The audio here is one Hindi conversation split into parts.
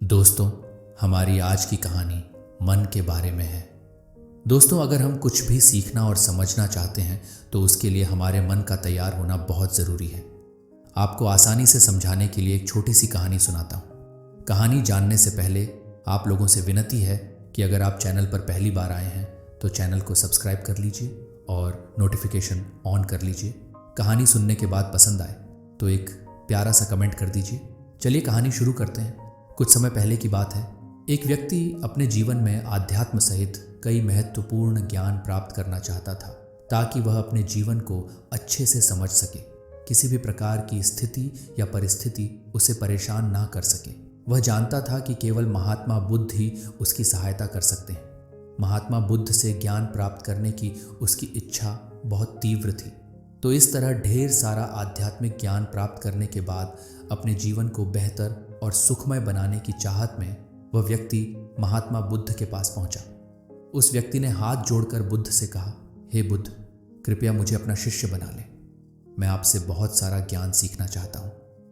दोस्तों, हमारी आज की कहानी मन के बारे में है। दोस्तों, अगर हम कुछ भी सीखना और समझना चाहते हैं तो उसके लिए हमारे मन का तैयार होना बहुत ज़रूरी है। आपको आसानी से समझाने के लिए एक छोटी सी कहानी सुनाता हूँ। कहानी जानने से पहले आप लोगों से विनती है कि अगर आप चैनल पर पहली बार आए हैं तो चैनल को सब्सक्राइब कर लीजिए और नोटिफिकेशन ऑन कर लीजिए। कहानी सुनने के बाद पसंद आए तो एक प्यारा सा कमेंट कर दीजिए। चलिए कहानी शुरू करते हैं। कुछ समय पहले की बात है। एक व्यक्ति अपने जीवन में आध्यात्म सहित कई महत्वपूर्ण ज्ञान प्राप्त करना चाहता था ताकि वह अपने जीवन को अच्छे से समझ सके। किसी भी प्रकार की स्थिति या परिस्थिति उसे परेशान ना कर सके। वह जानता था कि केवल महात्मा बुद्ध ही उसकी सहायता कर सकते हैं। महात्मा बुद्ध से ज्ञान प्राप्त करने की उसकी इच्छा बहुत तीव्र थी। तो इस तरह ढेर सारा आध्यात्मिक ज्ञान प्राप्त करने के बाद अपने जीवन को बेहतर और सुखमय बनाने की चाहत में वह व्यक्ति महात्मा बुद्ध के पास पहुंचा। उस व्यक्ति ने हाथ जोड़कर बुद्ध से कहा, हे बुद्ध, कृपया मुझे अपना शिष्य बना ले। मैं आपसे बहुत सारा ज्ञान सीखना चाहता हूं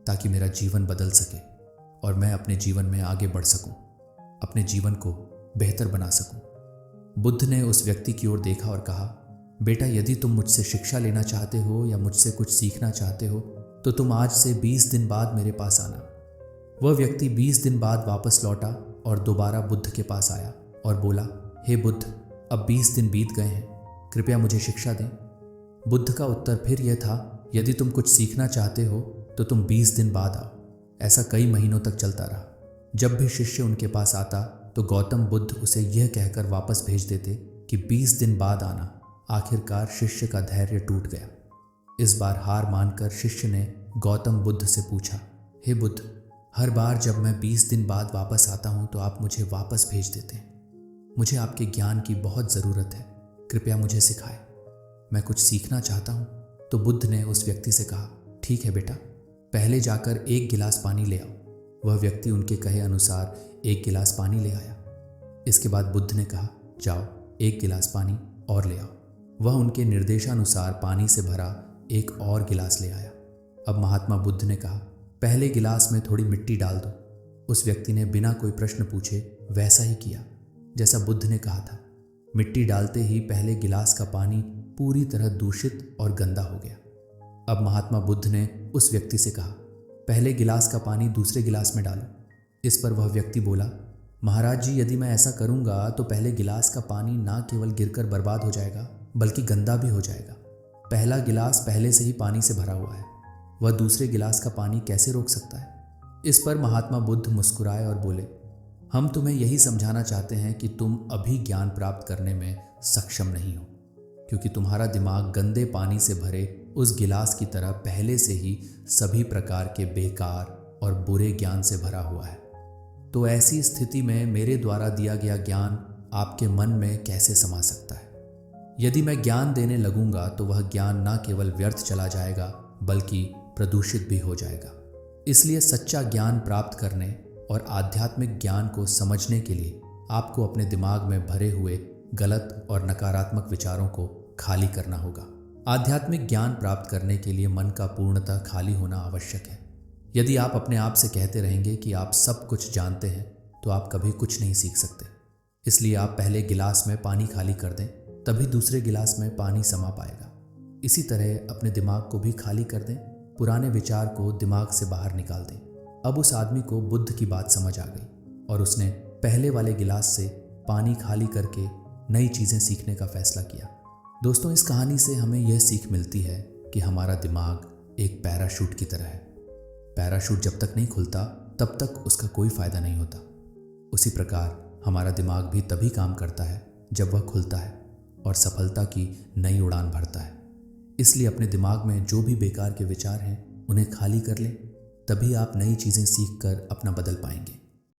ताकि मेरा जीवन बदल सके और मैं अपने जीवन में आगे बढ़ सकूं, अपने जीवन को बेहतर बना सकूं। बुद्ध ने उस व्यक्ति की ओर देखा और कहा, बेटा, यदि तुम मुझसे शिक्षा लेना चाहते हो या मुझसे कुछ सीखना चाहते हो तो तुम आज से 20 दिन बाद मेरे पास आना। वह व्यक्ति 20 दिन बाद वापस लौटा और दोबारा बुद्ध के पास आया और बोला, हे बुद्ध, अब 20 दिन बीत गए हैं, कृपया मुझे शिक्षा दें। बुद्ध का उत्तर फिर यह था, यदि तुम कुछ सीखना चाहते हो तो तुम 20 दिन बाद आओ। ऐसा कई महीनों तक चलता रहा। जब भी शिष्य उनके पास आता तो गौतम बुद्ध उसे यह कहकर वापस भेज देते कि 20 दिन बाद आना। आखिरकार शिष्य का धैर्य टूट गया। इस बार हार मानकर शिष्य ने गौतम बुद्ध से पूछा, हे बुद्ध, हर बार जब मैं 20 दिन बाद वापस आता हूं तो आप मुझे वापस भेज देते हैं। मुझे आपके ज्ञान की बहुत ज़रूरत है, कृपया मुझे सिखाएं। मैं कुछ सीखना चाहता हूं। तो बुद्ध ने उस व्यक्ति से कहा, ठीक है बेटा, पहले जाकर 1 गिलास पानी ले आओ। वह व्यक्ति उनके कहे अनुसार 1 गिलास पानी ले आया। इसके बाद बुद्ध ने कहा, जाओ 1 गिलास पानी और ले आओ। वह उनके निर्देशानुसार पानी से भरा एक और गिलास ले आया। अब महात्मा बुद्ध ने कहा, पहले गिलास में थोड़ी मिट्टी डाल दो। उस व्यक्ति ने बिना कोई प्रश्न पूछे वैसा ही किया जैसा बुद्ध ने कहा था। मिट्टी डालते ही पहले गिलास का पानी पूरी तरह दूषित और गंदा हो गया। अब महात्मा बुद्ध ने उस व्यक्ति से कहा, पहले गिलास का पानी दूसरे गिलास में डालो। इस पर वह व्यक्ति बोला, महाराज जी, यदि मैं ऐसा करूंगा तो पहले गिलास का पानी ना केवल गिरकर बर्बाद हो जाएगा बल्कि गंदा भी हो जाएगा। पहला गिलास पहले से ही पानी से भरा हुआ है, वह दूसरे गिलास का पानी कैसे रोक सकता है? इस पर महात्मा बुद्ध मुस्कुराए और बोले, हम तुम्हें यही समझाना चाहते हैं कि तुम अभी ज्ञान प्राप्त करने में सक्षम नहीं हो, क्योंकि तुम्हारा दिमाग गंदे पानी से भरे उस गिलास की तरह पहले से ही सभी प्रकार के बेकार और बुरे ज्ञान से भरा हुआ है। तो ऐसी स्थिति में मेरे द्वारा दिया गया ज्ञान आपके मन में कैसे समा सकता है? यदि मैं ज्ञान देने लगूंगा तो वह ज्ञान न केवल व्यर्थ चला जाएगा बल्कि प्रदूषित भी हो जाएगा। इसलिए सच्चा ज्ञान प्राप्त करने और आध्यात्मिक ज्ञान को समझने के लिए आपको अपने दिमाग में भरे हुए गलत और नकारात्मक विचारों को खाली करना होगा। आध्यात्मिक ज्ञान प्राप्त करने के लिए मन का पूर्णतः खाली होना आवश्यक है। यदि आप अपने आप से कहते रहेंगे कि आप सब कुछ जानते हैं तो आप कभी कुछ नहीं सीख सकते। इसलिए आप पहले गिलास में पानी खाली कर दें, तभी दूसरे गिलास में पानी समा पाएगा। इसी तरह अपने दिमाग को भी खाली कर दें, पुराने विचार को दिमाग से बाहर निकाल दें। अब उस आदमी को बुद्ध की बात समझ आ गई और उसने पहले वाले गिलास से पानी खाली करके नई चीज़ें सीखने का फैसला किया। दोस्तों, इस कहानी से हमें यह सीख मिलती है कि हमारा दिमाग एक पैराशूट की तरह है। पैराशूट जब तक नहीं खुलता तब तक उसका कोई फ़ायदा नहीं होता। उसी प्रकार हमारा दिमाग भी तभी काम करता है जब वह खुलता है और सफलता की नई उड़ान भरता है। इसलिए अपने दिमाग में जो भी बेकार के विचार हैं उन्हें खाली कर लें, तभी आप नई चीज़ें सीखकर अपना बदल पाएंगे।